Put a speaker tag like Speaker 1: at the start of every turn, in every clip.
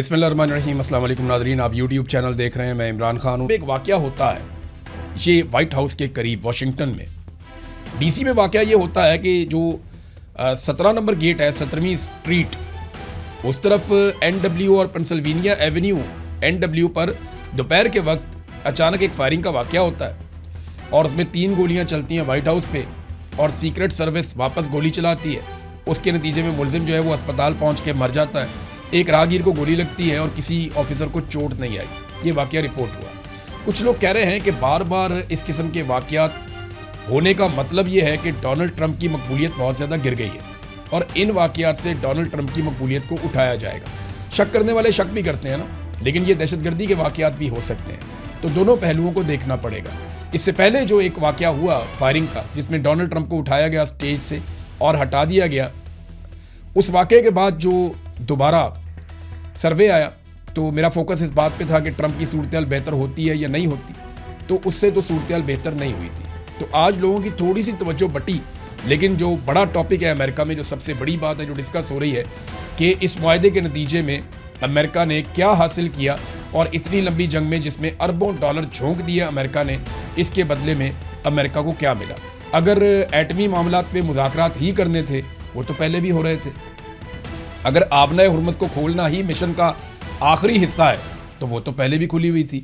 Speaker 1: बिस्मिल्लाहिर्रहमानिर्रहीम। अस्सलाम वालेकुम नाज़रीन, आप यूट्यूब चैनल देख रहे हैं। मैं इमरान खान हूँ। एक वाक़या होता है ये वाइट हाउस के करीब वाशिंगटन में, डीसी में वाक़या ये होता है कि जो 17 नंबर गेट है, 17वीं स्ट्रीट, उस तरफ NW और पेंसिल्वेनिया एवेन्यू NW पर दोपहर के वक्त अचानक एक फायरिंग का वाक़या होता है और उसमें 3 गोलियाँ चलती हैं वाइट हाउस पे और सीक्रेट सर्विस वापस गोली चलाती है। उसके नतीजे में मुलजिम जो है वो अस्पताल पहुँच के मर जाता है। एक राहगीर को गोली लगती है और किसी ऑफिसर को चोट नहीं आई। ये वाक़या रिपोर्ट हुआ। कुछ लोग कह रहे हैं कि बार बार इस किस्म के वाक़यात होने का मतलब ये है कि डोनाल्ड ट्रंप की मकबूलियत बहुत ज़्यादा गिर गई है और इन वाक़यात से डोनाल्ड ट्रंप की मकबूलियत को उठाया जाएगा। शक करने वाले शक भी करते हैं ना, लेकिन ये दहशतगर्दी के वाक़यात भी हो सकते हैं, तो दोनों पहलुओं को देखना पड़ेगा। इससे पहले जो एक वाक़या हुआ फायरिंग का, जिसमें डोनाल्ड ट्रंप को उठाया गया स्टेज से और हटा दिया गया, उस वाक़े के बाद जो दोबारा सर्वे आया तो मेरा फोकस इस बात पे था कि ट्रंप की सूरत बेहतर होती है या नहीं होती, तो उससे तो सूरत बेहतर नहीं हुई थी। तो आज लोगों की थोड़ी सी तवज्जो बटी, लेकिन जो बड़ा टॉपिक है अमेरिका में, जो सबसे बड़ी बात है जो डिस्कस हो रही है कि इस मुआहदे के नतीजे में अमेरिका ने क्या हासिल किया और इतनी लंबी जंग में जिसमें अरबों डॉलर झोंक दिया अमेरिका ने, इसके बदले में अमेरिका को क्या मिला। अगर एटमी मामलात में मुज़ाकरात ही करने थे, वो तो पहले भी हो रहे थे। अगर आबनाए हुर्मुज़ को खोलना ही मिशन का आखिरी हिस्सा है, तो वो तो पहले भी खुली हुई थी।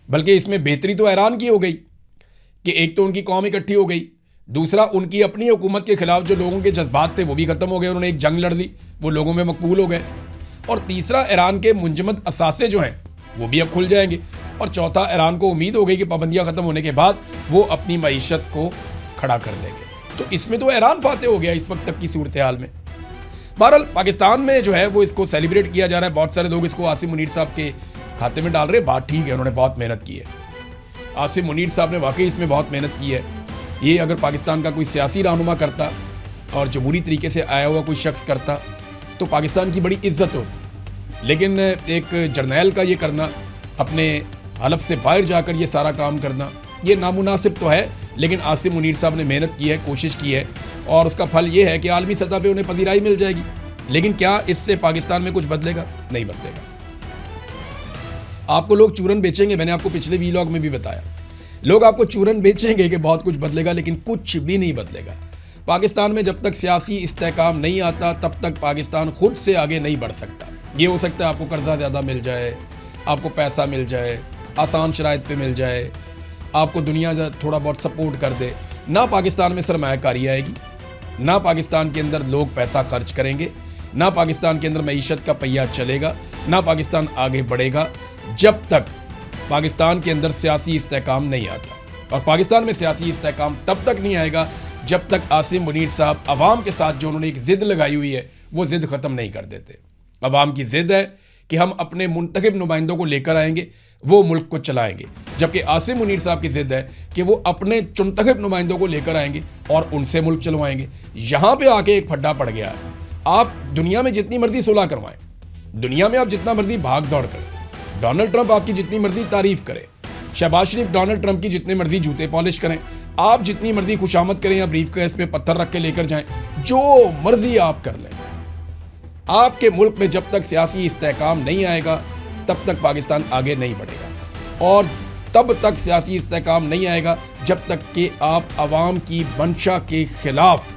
Speaker 1: बल्कि इसमें बेहतरी तो ईरान की हो गई कि एक तो उनकी कौम इकट्ठी हो गई, दूसरा उनकी अपनी हुकूमत के खिलाफ जो लोगों के जज्बात थे वो भी ख़त्म हो गए, उन्होंने एक जंग लड़ ली, वो लोगों में मकबूल हो गए। और तीसरा, ईरान के मुंजमद असासे जो हैं वो भी अब खुल जाएंगे। और चौथा, ईरान को उम्मीद हो गई कि पाबंदियाँ ख़त्म होने के बाद वो अपनी मईशत को खड़ा कर देंगे। तो इसमें तो ईरान फाते हो गया इस वक्त तक की सूरत हाल में। बहरहाल पाकिस्तान में जो है वो इसको सेलिब्रेट किया जा रहा है। बहुत सारे लोग इसको आसिम मुनीर साहब के खाते में डाल रहे हैं। बात ठीक है, उन्होंने बहुत मेहनत की है। आसिम मुनीर साहब ने वाकई इसमें बहुत मेहनत की है। ये अगर पाकिस्तान का कोई सियासी रहनुमा करता और जमहूरी तरीके से आया हुआ कोई शख्स करता तो पाकिस्तान की बड़ी इज्जत होती। लेकिन एक जर्नैल का ये करना, अपने हलफ से बाहर जाकर ये सारा काम करना, ये नामुनासिब तो है, लेकिन आसिम मुनीर साहब ने मेहनत की है, कोशिश की है और उसका फल ये है कि आलमी सतह पे उन्हें पजीराई मिल जाएगी। लेकिन क्या इससे पाकिस्तान में कुछ बदलेगा? नहीं बदलेगा। आपको लोग चूरन बेचेंगे, मैंने आपको पिछले वीलॉग में भी बताया, लोग आपको चूरन बेचेंगे कि बहुत कुछ बदलेगा, लेकिन कुछ भी नहीं बदलेगा। पाकिस्तान में जब तक सियासी इस्तेहकाम नहीं आता तब तक पाकिस्तान खुद से आगे नहीं बढ़ सकता। ये हो सकता है आपको कर्जा ज़्यादा मिल जाए, आपको पैसा मिल जाए, आसान शराइत पे मिल जाए, आपको दुनिया थोड़ा बहुत सपोर्ट कर दे, ना पाकिस्तान में सरमायाकारी आएगी, ना पाकिस्तान के अंदर लोग पैसा खर्च करेंगे, ना पाकिस्तान के अंदर मईशत का पहिया चलेगा, ना पाकिस्तान आगे बढ़ेगा जब तक पाकिस्तान के अंदर सियासी इस्तेहकाम नहीं आता। और पाकिस्तान में सियासी इस्तेहकाम तब तक नहीं आएगा जब तक आसिम मुनीर साहब अवाम के साथ जो उन्होंने एक ज़िद लगाई हुई है वो ज़िद ख़त्म नहीं कर देते। अवाम की ज़िद है कि हम अपने मुंतखब नुमाइंदों को लेकर आएंगे, वो मुल्क को चलाएंगे, जबकि आसिम मुनीर साहब की ज़िद है कि वो अपने चुनतखब नुमाइंदों को लेकर आएंगे और उनसे मुल्क चलवाएंगे। यहाँ पे आके एक फड्डा पड़ गया है। आप दुनिया में जितनी मर्जी सुलह करवाएं, दुनिया में आप जितना मर्जी भाग दौड़ करें, डोनाल्ड ट्रंप आपकी जितनी मर्जी तारीफ करे, शहबाज शरीफ डोनाल्ड ट्रंप की जितने मर्जी जूते पॉलिश करें, आप जितनी मर्जी खुशामद करें या ब्रीफ केस पे पत्थर रख के लेकर जाएं, जो मर्जी आप कर लें, आपके मुल्क में जब तक सियासी इस्तेहकाम नहीं आएगा तब तक पाकिस्तान आगे नहीं बढ़ेगा। और तब तक सियासी इस्तेहकाम नहीं आएगा जब तक कि आप अवाम की मंशा के खिलाफ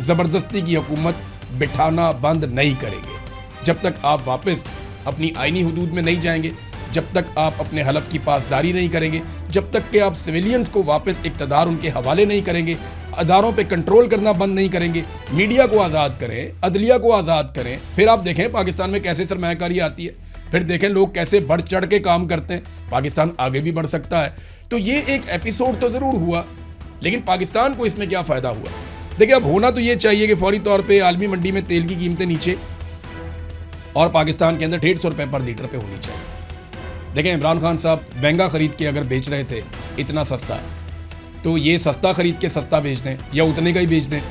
Speaker 1: ज़बरदस्ती की हुकूमत बिठाना बंद नहीं करेंगे, जब तक आप वापस अपनी आइनी हुदूद में नहीं जाएंगे, जब तक आप अपने हलफ की पासदारी नहीं करेंगे, जब तक कि आप सिविलियंस को वापस इक़्तिदार उनके हवाले नहीं करेंगे, अदारों पे कंट्रोल करना बंद नहीं करेंगे, मीडिया को आज़ाद करें, अदलिया को आज़ाद करें, फिर आप देखें पाकिस्तान में कैसे सरमायाकारी आती है, फिर देखें लोग कैसे बढ़ चढ़ के काम करते हैं, पाकिस्तान आगे भी बढ़ सकता है। तो ये एक एपिसोड तो ज़रूर हुआ, लेकिन पाकिस्तान को इसमें क्या फ़ायदा हुआ? देखिए, अब होना तो ये चाहिए कि फौरी तौर पर आलमी मंडी में तेल की कीमतें नीचे और पाकिस्तान के अंदर 150 रुपये पर लीटर पे होनी चाहिए। देखें, इमरान खान साहब महंगा ख़रीद के अगर बेच रहे थे इतना सस्ता, तो ये सस्ता ख़रीद के सस्ता बेच दें या उतने का ही बेच दें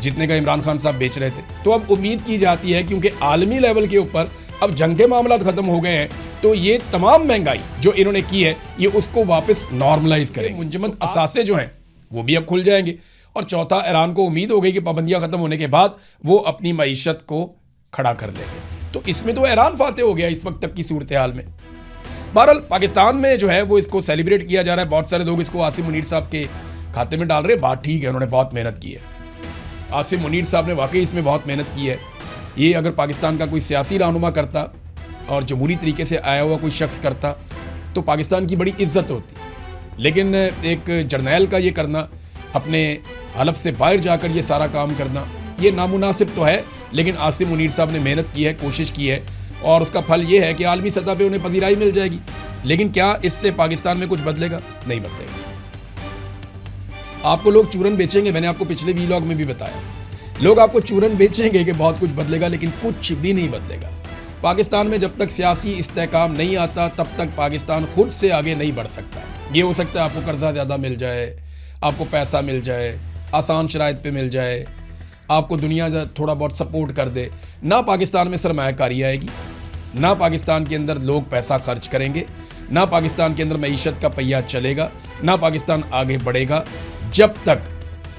Speaker 1: जितने का इमरान खान साहब बेच रहे थे। तो अब उम्मीद की जाती है क्योंकि आलमी लेवल के ऊपर अब जंग के मामला ख़त्म हो गए हैं, तो ये तमाम महंगाई जो इन्होंने की है ये उसको वापस नॉर्मलाइज करें। मुंजमद असासे जो हैं वो भी अब खुल जाएंगे। और चौथा, ईरान को उम्मीद हो गई कि पाबंदियाँ ख़त्म होने के बाद वो अपनी मईशत को खड़ा कर देंगे। तो इसमें तो हैरान फाते हो गया इस वक्त तक की सूरत हाल में। बहरहाल पाकिस्तान में जो है वो इसको सेलिब्रेट किया जा रहा है, बहुत सारे लोग इसको आसिम मुनीर साहब के खाते में डाल रहे हैं। बात ठीक है, उन्होंने बहुत मेहनत की है, आसिम मुनीर साहब ने वाकई इसमें बहुत मेहनत की है। ये अगर पाकिस्तान का कोई सियासी रहनुमा करता और जमहूरी तरीके से आया हुआ कोई शख्स करता तो पाकिस्तान की बड़ी इज्जत होती, लेकिन एक जर्नैल का ये करना, अपने हलफ से बाहर जाकर ये सारा काम करना, ये नामुनासिब तो है। लेकिन आसिम मुनीर साहब ने मेहनत की है, कोशिश की है, और उसका फल ये है कि आलमी सतह पे उन्हें पजीराई मिल जाएगी। लेकिन क्या इससे पाकिस्तान में कुछ बदलेगा? नहीं बदलेगा। आपको लोग चूरन बेचेंगे, मैंने आपको पिछले वीलॉग में भी बताया, लोग आपको चूरन बेचेंगे कि बहुत कुछ बदलेगा, लेकिन कुछ भी नहीं बदलेगा। पाकिस्तान में जब तक सियासी इस्तेहकाम नहीं आता तब तक पाकिस्तान खुद से आगे नहीं बढ़ सकता। ये हो सकता है आपको कर्जा ज़्यादा मिल जाए, आपको पैसा मिल जाए, आसान शराइत पे मिल जाए, आपको दुनिया थोड़ा बहुत सपोर्ट कर दे, ना पाकिस्तान में सरमायाकारी आएगी, ना पाकिस्तान के अंदर लोग पैसा खर्च करेंगे, ना पाकिस्तान के अंदर मईशत का पहिया चलेगा, ना पाकिस्तान आगे बढ़ेगा जब तक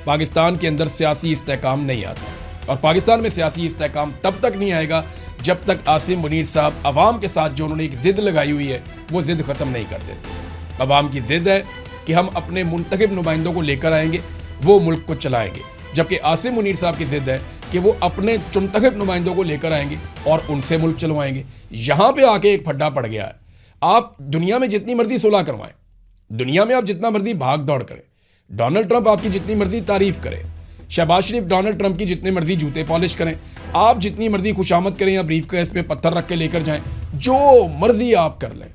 Speaker 1: पाकिस्तान के अंदर सियासी इस्तेहकाम नहीं आता। और पाकिस्तान में सियासी इस्तेहकाम तब तक नहीं आएगा जब तक आसिम मुनीर साहब अवाम के साथ जो उन्होंने एक ज़िद लगाई हुई है वो ज़िद ख़त्म नहीं कर देते। अवाम की ज़िद है कि हम अपने मुंतखब नुमाइंदों को लेकर आएंगे, वो मुल्क को चलाएंगे, जबकि आसिम मुनीर साहब की ज़िद है कि वो अपने मुंतखब नुमाइंदों को लेकर आएंगे और उनसे मुल्क चलवाएंगे। यहाँ पे आके एक फड्डा पड़ गया है। आप दुनिया में जितनी मर्जी सुलह करवाएं, दुनिया में आप जितना मर्जी भाग दौड़ करें, डोनाल्ड ट्रंप आपकी जितनी मर्जी तारीफ करे, शहबाज शरीफ डोनाल्ड ट्रंप की जितने मर्जी जूते पॉलिश करें, आप जितनी मर्जी खुशामद करें या ब्रीफ केस पे पत्थर रख के लेकर जाएं, जो मर्जी आप कर लें,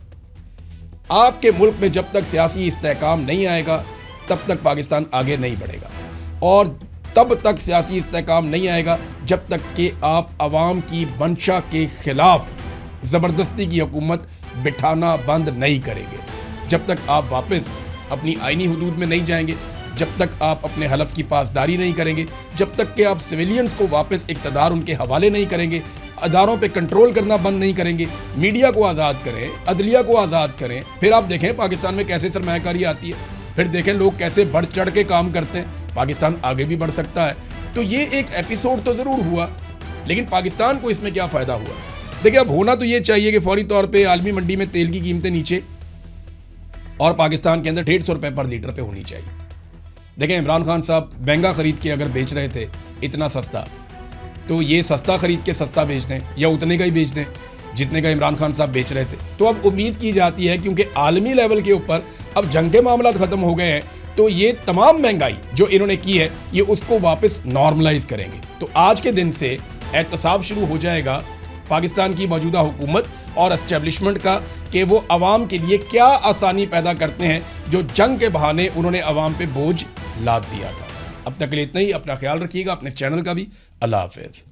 Speaker 1: आपके मुल्क में जब तक सियासी इस्तेहकाम नहीं आएगा तब तक पाकिस्तान आगे नहीं बढ़ेगा। और तब तक सियासी इस्तेहकाम नहीं आएगा जब तक कि आप अवाम की मंशा के खिलाफ ज़बरदस्ती की हुकूमत बिठाना बंद नहीं करेंगे, जब तक आप वापस अपनी आईनी हुदूद में नहीं जाएंगे, जब तक आप अपने हलफ की पासदारी नहीं करेंगे, जब तक कि आप सिविलियंस को वापस इक़्तिदार उनके हवाले नहीं करेंगे, अदारों पे कंट्रोल करना बंद नहीं करेंगे, मीडिया को आज़ाद करें, अदलिया को आज़ाद करें, फिर आप देखें पाकिस्तान में कैसे सरमायाकारी आती है, फिर देखें लोग कैसे बढ़ चढ़ के काम करते हैं, पाकिस्तान आगे भी बढ़ सकता है। तो ये एक एपिसोड तो ज़रूर हुआ, लेकिन पाकिस्तान को इसमें क्या फ़ायदा हुआ? देखिए, अब होना तो ये चाहिए कि फौरी तौर पर आलमी मंडी में तेल की कीमतें नीचे और पाकिस्तान के अंदर 150 रुपये पर लीटर पे होनी चाहिए। देखें, इमरान खान साहब महंगा ख़रीद के अगर बेच रहे थे इतना सस्ता, तो ये सस्ता ख़रीद के सस्ता बेच दें या उतने का ही बेच दें जितने का इमरान खान साहब बेच रहे थे। तो अब उम्मीद की जाती है, क्योंकि आलमी लेवल के ऊपर अब जंग के मामला ख़त्म हो गए हैं, तो ये तमाम महंगाई जो इन्होंने की है ये उसको वापस नॉर्मलाइज करेंगे। तो आज के दिन से एहतसाब शुरू हो जाएगा पाकिस्तान की मौजूदा हुकूमत और एस्टेब्लिशमेंट का कि वो अवाम के लिए क्या आसानी पैदा करते हैं जो जंग के बहाने उन्होंने अवाम पे बोझ लाद दिया था। अब तक के लिए इतना ही। अपना ख्याल रखिएगा, अपने चैनल का भी। अल्लाह हाफ़िज़।